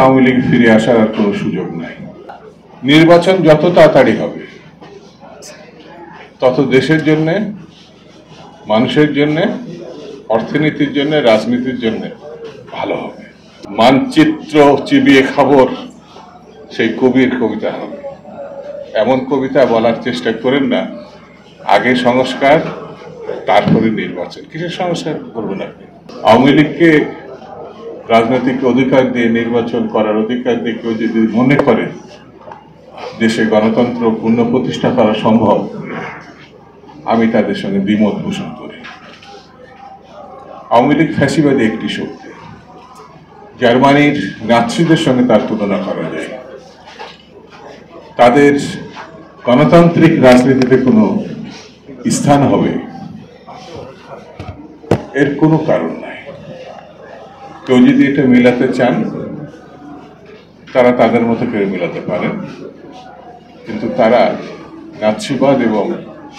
আওয়ামী লীগ ফিরে আসার আর কোনো সুযোগ নাই। নির্বাচন যত তাড়াতাড়ি হবে তত দেশের জন্য, মানুষের জন্য, অর্থনীতির জন্য, রাজনীতির জন্য ভালো হবে। মানচিত্র চিবিয়ে খাবর সেই কবির কবিতা হবে। এমন কবিতা বলার চেষ্টা করেন না, আগে সংস্কার তারপরে নির্বাচন। কিসের সংস্কার করবেন আপনি? আওয়ামী লীগকে রাজনৈতিক অধিকার দিয়ে নির্বাচন করার অধিকার দিয়ে কেউ যদি মনে করে দেশে গণতন্ত্র পুনঃপ্রতিষ্ঠা করা সম্ভব, আমি তাদের সঙ্গে দ্বিমত পোষণ করি। আওয়ামী লীগ ফ্যাসিবাদী একটি শক্তি। জার্মানির নাৎসিদের সঙ্গে তার তুলনা করা যায়। তাদের গণতান্ত্রিক রাজনীতিতে কোনো স্থান হবে এর কোনো কারণ নাই। কেউ যদি এটা মেলাতে চান তারা তাদের মতো করে মেলাতে পারেন, কিন্তু তারা নাৎসিবাদ এবং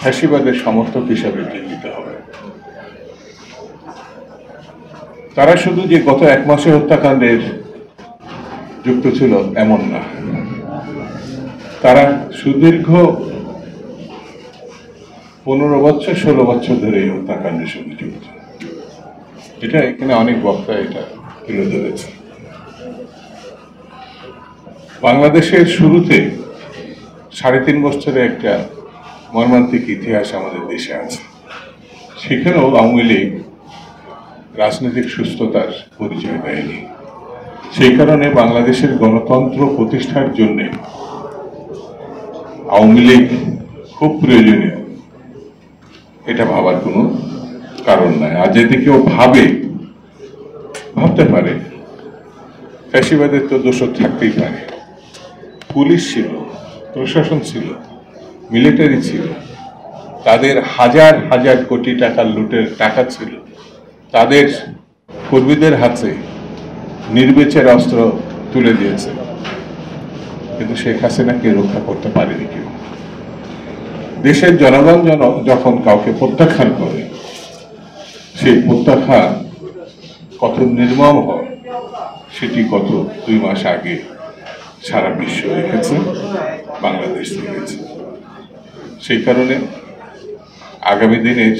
ফ্যাসিবাদের সমর্থক হিসাবে চিহ্নিত হবে। তারা শুধু যে গত এক মাসে হত্যাকাণ্ডের যুক্ত ছিল এমন না, তারা সুদীর্ঘ 15 বছর 16 বছর ধরে এই হত্যাকাণ্ডের সঙ্গে যুক্ত। এটা এখানে অনেক বক্তা এটা তুলে ধরেছে। বাংলাদেশের শুরুতে 3.5 বছরে একটা মর্মান্তিক ইতিহাস আমাদের দেশে আছে। সেখানেও আওয়ামী লীগ রাজনৈতিক সুস্থতার পরিচয় দেয়নি। সেই কারণে বাংলাদেশের গণতন্ত্র প্রতিষ্ঠার জন্য আওয়ামী লীগ খুব প্রয়োজনীয়, এটা ভাবার কোনো কারণ নাই। আর যদি কেউ ভাবতে পারে, ফ্যাসিবাদের তো দোষর থাকতেই পারে। পুলিশ ছিল, প্রশাসন ছিল, মিলিটারি ছিল, তাদের হাজার হাজার কোটি টাকার লুটের টাকা ছিল, তাদের কর্মীদের হাতে নির্বিচার অস্ত্র তুলে দিয়েছে, কিন্তু শেখ হাসিনাকে রক্ষা করতে পারেনি কেউ। দেশের জনগণ যখন কাউকে প্রত্যাখ্যান করে, সেই প্রত্যাখ্যান কত নির্মম হয় সেটি গত 2 মাস আগে সারা বিশ্ব দেখেছে, বাংলাদেশ দেখেছে। সেই কারণে আগামী দিনের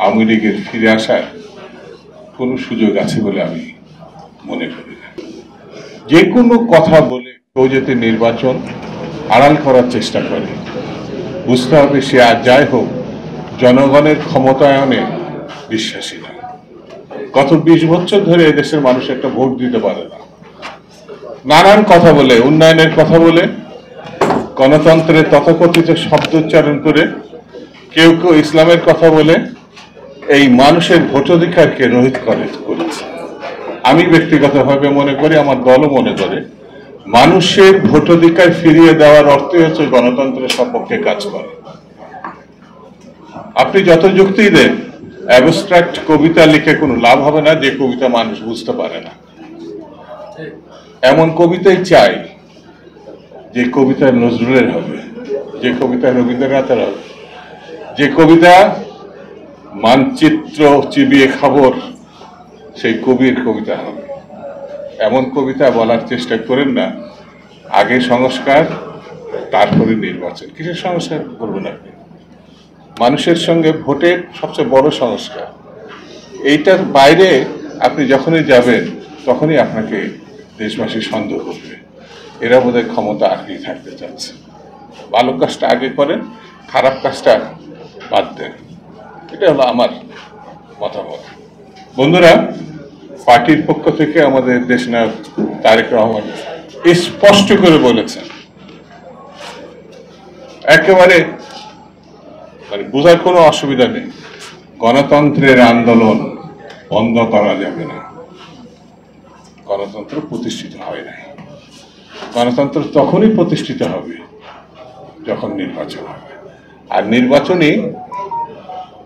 আওয়ামী লীগের ফিরে আসার কোনো সুযোগ আছে বলে আমি মনে করি না। যে কোনো কথা বলে কেউ যদি নির্বাচন আড়াল করার চেষ্টা করে, বুঝতে হবে সে আর যাই হোক জনগণের ক্ষমতায়নে বিশ্বাসী না। গত 20 বছর ধরে এদেশের মানুষ একটা ভোট দিতে পারে না। নানান কথা বলে, উন্নয়নের কথা বলে, গণতন্ত্রের তথাকথিত শব্দ উচ্চারণ করে, কেউ কেউ ইসলামের কথা বলে এই মানুষের ভোটাধিকারকে রহিত করেছে। আমি ব্যক্তিগতভাবে মনে করি, আমার দলও মনে করে, মানুষের ভোটাধিকার ফিরিয়ে দেওয়ার অর্থই হচ্ছে গণতন্ত্রের সপক্ষে কাজ করা। আপনি যত যুক্তি দেন, অ্যাবস্ট্রাক্ট কবিতা লিখে কোনো লাভ হবে না যে কবিতা মানুষ বুঝতে পারে না। এমন কবিতাই চাই যে কবিতা নজরুলের হবে, যে কবিতা রবীন্দ্রনাথের হবে, যে কবিতা মানচিত্র চিবিয়ে খাবর সেই কবির কবিতা হবে। এমন কবিতা বলার চেষ্টা করেন না, আগে সংস্কার তারপরে নির্বাচন। কিসের সংস্কার করবেন আপনি? মানুষের সঙ্গে ভোটের সবচেয়ে বড় সংস্কার। এইটার বাইরে আপনি যখনই যাবেন তখনই আপনাকে দেশবাসী সন্দেহ করবে, এরা বোধহয় ক্ষমতা আঁকড়েই থাকতে চাচ্ছে। ভালো কাজটা আগে করেন, খারাপ কাজটা বাদ দেন। এটা হলো আমার মতামত। বন্ধুরা, পার্টির পক্ষ থেকে আমাদের দেশনায়ক তারেক রহমান স্পষ্ট করে বলেছেন, একেবারে বোঝার কোনো অসুবিধা নেই, গণতন্ত্রের আন্দোলন বন্ধ করা যাবে না। গণতন্ত্র প্রতিষ্ঠিত হয় নাই। গণতন্ত্র তখনই প্রতিষ্ঠিত হবে যখন নির্বাচন হবে। আর নির্বাচনই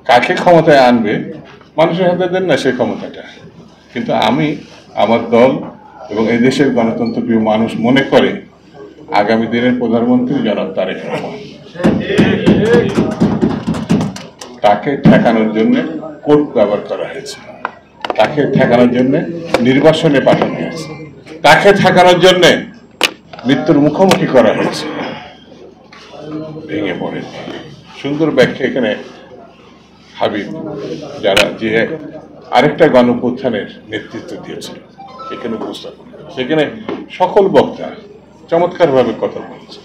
কাকে ক্ষমতায় আনবে মানুষের হাতে দেন না সেই ক্ষমতাটা। কিন্তু আমি, আমার দল এবং এই দেশের গণতন্ত্রপ্রিয় মানুষ মনে করে আগামী দিনের প্রধানমন্ত্রী জনাব তারেক রহমান, তাকে ঠেকানোর জন্য কোর্ট ব্যবহার করা হয়েছে, তাকে ঠেকানোর জন্য নির্বাসনে পাঠানো হয়েছে। তাকে ঠেকানোর জন্য মৃত্যুর মুখোমুখি করা হয়েছে, ভেঙে পড়ে। সুন্দর ব্যাখ্যা এখানে হাবিব যারা যে আরেকটা গণঅভ্যুত্থানের নেতৃত্ব দিয়েছিল এখানে উপস্থাপন করে, সেখানে সকল বক্তা চমৎকারভাবে কথা বলেছে।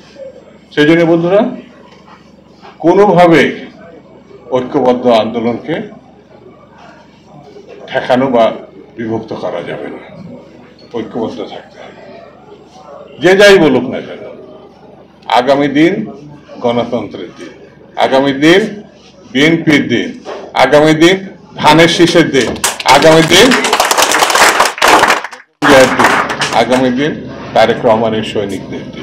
সেই জন্য বন্ধুরা, কোনোভাবে ঐক্যবদ্ধ আন্দোলনকে ঠেকানো বা বিভক্ত করা যাবে না, ঐক্যবদ্ধ থাকতে হবে। যে যাই বলুক না কেন, আগামী দিন গণতন্ত্রের দিন, আগামী দিন বিএনপির দিন, আগামী দিন ধানের শীষের দিন, আগামী দিন আগামী দিন তারেক রহমানের সৈনিকদের দিন।